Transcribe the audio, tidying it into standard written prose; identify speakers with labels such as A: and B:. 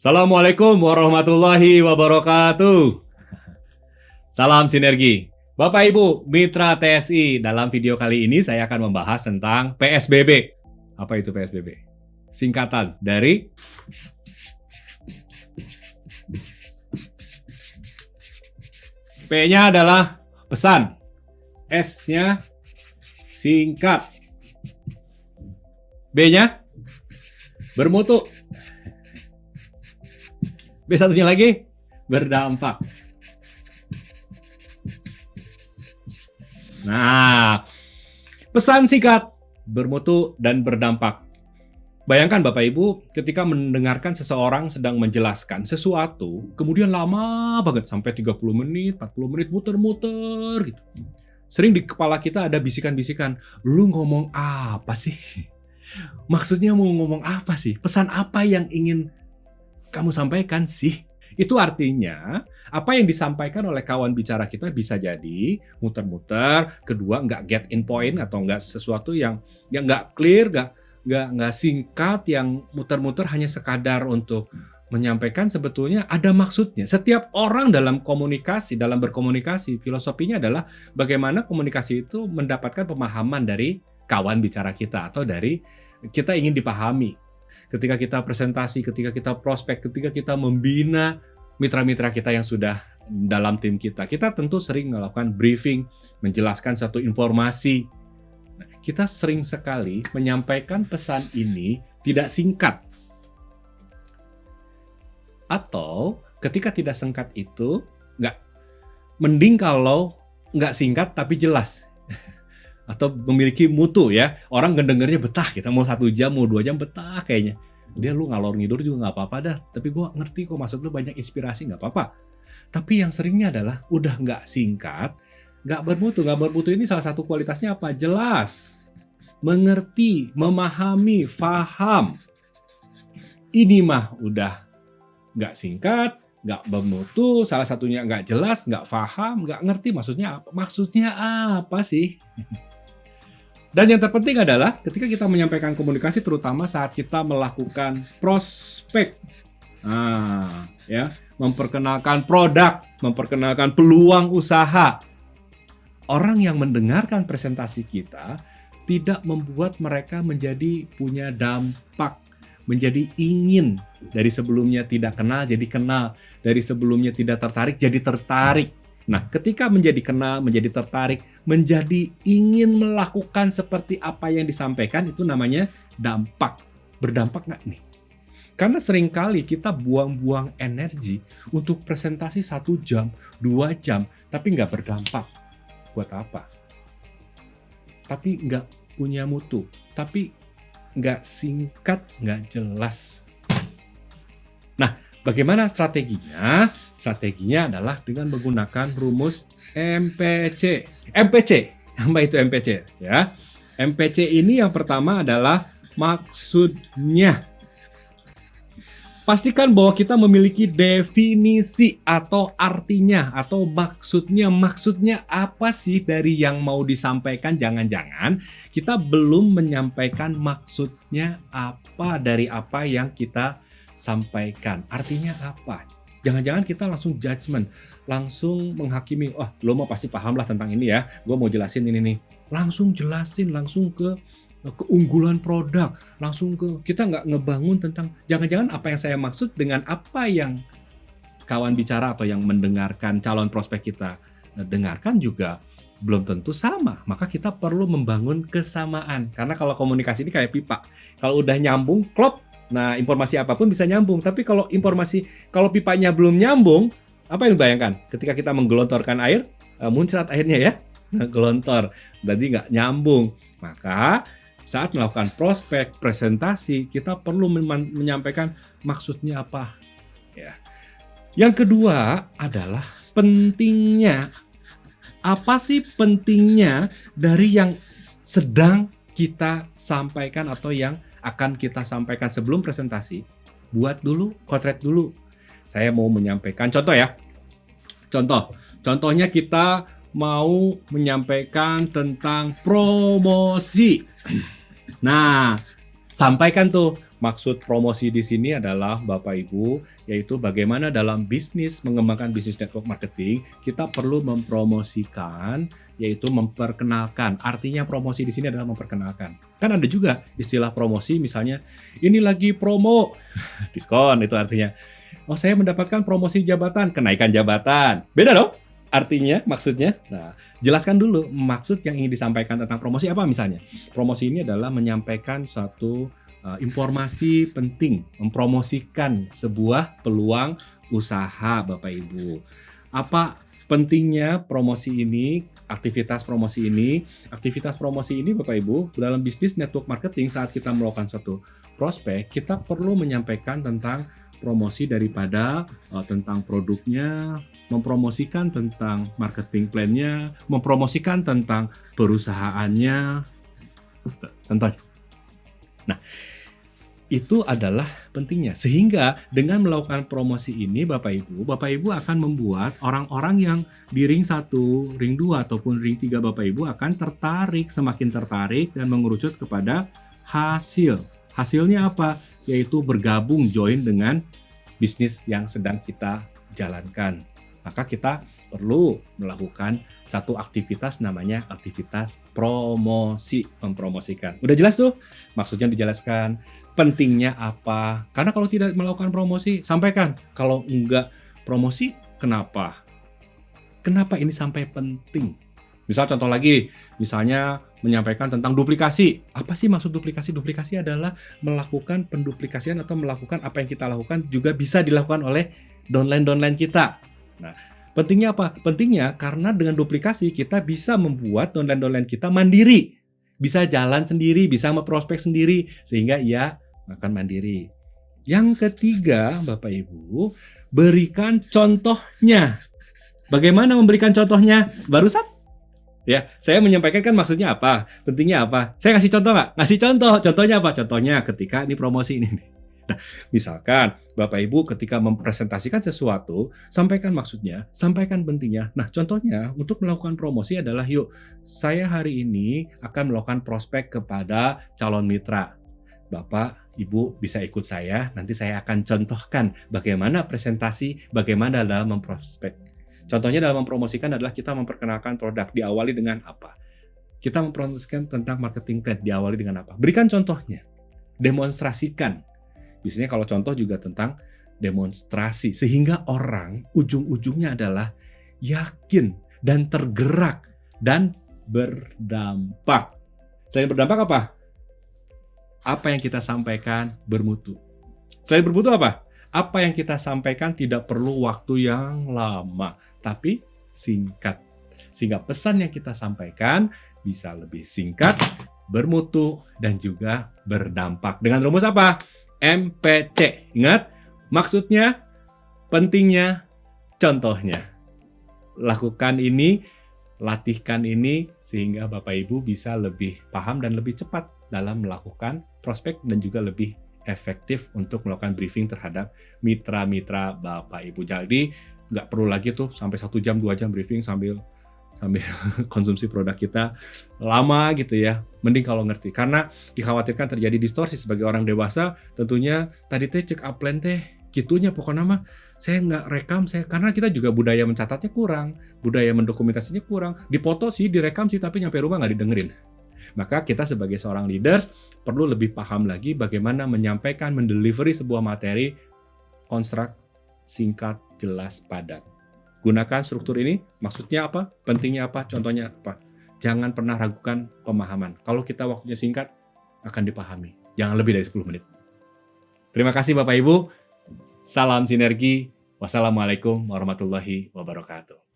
A: Assalamualaikum warahmatullahi wabarakatuh. Salam sinergi. Bapak Ibu, Mitra TSI, dalam video kali ini saya akan membahas tentang PSBB. Apa itu PSBB? Singkatan dari P-nya adalah pesan, S-nya singkat, B-nya bermutu, B satunya lagi berdampak. Nah, pesan singkat, bermutu, dan berdampak. Bayangkan Bapak Ibu ketika mendengarkan seseorang sedang menjelaskan sesuatu, kemudian lama banget sampai 30 menit, 40 menit muter-muter gitu. Sering di kepala kita ada bisikan-bisikan, lu ngomong apa sih? Maksudnya mau ngomong apa sih? Pesan apa yang ingin kamu sampaikan sih? Itu artinya apa yang disampaikan oleh kawan bicara kita bisa jadi muter-muter, kedua nggak get in point atau nggak sesuatu yang nggak clear, nggak singkat, yang muter-muter hanya sekadar untuk menyampaikan. Sebetulnya ada maksudnya. Setiap orang dalam komunikasi, dalam berkomunikasi, filosofinya adalah bagaimana komunikasi itu mendapatkan pemahaman dari kawan bicara kita atau dari kita ingin dipahami. Ketika kita presentasi, ketika kita prospek, ketika kita membina mitra-mitra kita yang sudah dalam tim kita, kita tentu sering melakukan briefing, menjelaskan satu informasi. Nah, kita sering sekali menyampaikan pesan ini tidak singkat. Atau ketika tidak singkat itu, mending kalau nggak singkat tapi jelas. Atau memiliki mutu ya, orang dengernya betah, kita mau 1 jam, mau 2 jam betah kayaknya. Dia lu ngalor ngidur juga nggak apa-apa dah, tapi gue ngerti kok maksud lu, banyak inspirasi, nggak apa-apa. Tapi yang seringnya adalah udah nggak singkat, nggak bermutu. Nggak bermutu ini salah satu kualitasnya apa? Jelas, mengerti, memahami, paham. Ini mah udah nggak singkat, nggak bermutu, salah satunya nggak jelas, nggak paham, nggak ngerti maksudnya apa. Maksudnya apa sih? Dan yang terpenting adalah ketika kita menyampaikan komunikasi, terutama saat kita melakukan prospek, memperkenalkan produk, memperkenalkan peluang usaha. Orang yang mendengarkan presentasi kita tidak membuat mereka menjadi punya dampak, menjadi ingin. Dari sebelumnya tidak kenal jadi kenal, dari sebelumnya tidak tertarik jadi tertarik. Nah, ketika menjadi kenal, menjadi tertarik, menjadi ingin melakukan seperti apa yang disampaikan, itu namanya dampak. Berdampak nggak nih? Karena seringkali kita buang-buang energi untuk presentasi 1 jam, 2 jam, tapi nggak berdampak. Buat apa? Tapi nggak punya mutu, tapi nggak singkat, nggak jelas. Nah, bagaimana strateginya? Strateginya adalah dengan menggunakan rumus MPC. MPC, apa itu MPC? Ya, MPC ini yang pertama adalah maksudnya. Pastikan bahwa kita memiliki definisi atau artinya atau maksudnya. Maksudnya apa sih dari yang mau disampaikan? Jangan-jangan kita belum menyampaikan maksudnya apa dari apa yang kita sampaikan. Artinya apa? Jangan-jangan kita langsung judgement, langsung menghakimi, lo mau pasti paham lah tentang ini ya, gue mau jelasin ini nih. Langsung jelasin, langsung ke keunggulan produk, langsung ke, kita nggak ngebangun tentang, jangan-jangan apa yang saya maksud dengan apa yang kawan bicara atau yang mendengarkan calon prospek kita dengarkan juga belum tentu sama. Maka kita perlu membangun kesamaan. Karena kalau komunikasi ini kayak pipa, kalau udah nyambung, klop, nah, informasi apapun bisa nyambung. Tapi kalau pipanya belum nyambung, apa yang bayangkan? Ketika kita menggelontorkan air, muncrat airnya ya, gelontor, berarti nggak nyambung. Maka saat melakukan prospek, presentasi, kita perlu menyampaikan maksudnya apa. Ya. Yang kedua adalah pentingnya. Apa sih pentingnya dari yang sedang kita sampaikan atau yang akan kita sampaikan sebelum presentasi? Buat dulu, potret dulu. Saya mau menyampaikan contoh ya. Contohnya kita mau menyampaikan tentang promosi. Nah, sampaikan tuh maksud promosi di sini adalah Bapak Ibu, yaitu bagaimana dalam bisnis mengembangkan bisnis network marketing kita perlu mempromosikan, yaitu memperkenalkan. Artinya promosi di sini adalah memperkenalkan. Kan ada juga istilah promosi, misalnya ini lagi promo diskon, itu artinya oh saya mendapatkan promosi jabatan, kenaikan jabatan. Beda dong artinya, maksudnya. Nah, jelaskan dulu maksud yang ingin disampaikan tentang promosi apa misalnya. Promosi ini adalah menyampaikan suatu informasi penting, mempromosikan sebuah peluang usaha Bapak Ibu. Apa pentingnya promosi ini, aktivitas promosi ini? Aktivitas promosi ini Bapak Ibu, dalam bisnis network marketing saat kita melakukan suatu prospek, kita perlu menyampaikan tentang promosi daripada tentang produknya, mempromosikan tentang marketing plan-nya, mempromosikan tentang perusahaannya, contoh. Nah, itu adalah pentingnya. Sehingga dengan melakukan promosi ini Bapak Ibu akan membuat orang-orang yang di ring 1, ring 2 ataupun ring 3 Bapak Ibu akan tertarik, semakin tertarik dan mengerucut kepada hasil. Hasilnya apa? Yaitu bergabung, join dengan bisnis yang sedang kita jalankan. Maka kita perlu melakukan satu aktivitas namanya aktivitas promosi, mempromosikan. Udah jelas tuh? Maksudnya dijelaskan, pentingnya apa. Karena kalau tidak melakukan promosi, sampaikan. Kalau enggak promosi, kenapa? Kenapa ini sampai penting? Misal contoh lagi, misalnya menyampaikan tentang duplikasi. Apa sih maksud duplikasi? Duplikasi adalah melakukan penduplikasian atau melakukan apa yang kita lakukan juga bisa dilakukan oleh downline kita. Nah, pentingnya apa? Pentingnya karena dengan duplikasi kita bisa membuat downline kita mandiri. Bisa jalan sendiri, bisa memprospek sendiri, sehingga ia akan mandiri. Yang ketiga, Bapak Ibu, berikan contohnya. Bagaimana memberikan contohnya? Barusan ya, saya menyampaikan kan maksudnya apa, pentingnya apa. Saya ngasih contoh nggak? Ngasih contoh. Contohnya apa? Contohnya ketika ini promosi ini. Nah, misalkan Bapak Ibu ketika mempresentasikan sesuatu, sampaikan maksudnya, sampaikan pentingnya. Nah, contohnya untuk melakukan promosi adalah yuk, saya hari ini akan melakukan prospek kepada calon mitra. Bapak, Ibu bisa ikut saya, nanti saya akan contohkan bagaimana presentasi, bagaimana dalam memprospek. Contohnya dalam mempromosikan adalah kita memperkenalkan produk, diawali dengan apa? Kita mempromosikan tentang marketing plan, diawali dengan apa? Berikan contohnya, demonstrasikan. Biasanya kalau contoh juga tentang demonstrasi, sehingga orang ujung-ujungnya adalah yakin dan tergerak dan berdampak. Selain berdampak apa? Apa yang kita sampaikan bermutu. Selain bermutu apa? Apa yang kita sampaikan tidak perlu waktu yang lama, tapi singkat. Sehingga pesan yang kita sampaikan bisa lebih singkat, bermutu, dan juga berdampak. Dengan rumus apa? MPC. Ingat, maksudnya, pentingnya, contohnya. Lakukan ini, latihkan ini, sehingga Bapak Ibu bisa lebih paham dan lebih cepat dalam melakukan prospek dan juga lebih efektif untuk melakukan briefing terhadap mitra-mitra Bapak Ibu. Jadi nggak perlu lagi tuh sampai 1 jam 2 jam briefing sambil konsumsi produk kita lama gitu ya. Mending kalau ngerti, karena dikhawatirkan terjadi distorsi sebagai orang dewasa. Tentunya tadi teh check up plan teh gitunya, pokoknya mah saya nggak rekam, karena kita juga budaya mencatatnya kurang, budaya mendokumentasinya kurang. Dipoto sih, direkam sih, tapi nyampe rumah nggak didengerin. Maka kita sebagai seorang leaders perlu lebih paham lagi bagaimana menyampaikan, mendelivery sebuah materi konstruk, singkat, jelas, padat. Gunakan struktur ini, maksudnya apa, pentingnya apa, contohnya apa. Jangan pernah ragukan pemahaman. Kalau kita waktunya singkat, akan dipahami. Jangan lebih dari 10 menit. Terima kasih Bapak Ibu. Salam sinergi. Wassalamualaikum warahmatullahi wabarakatuh.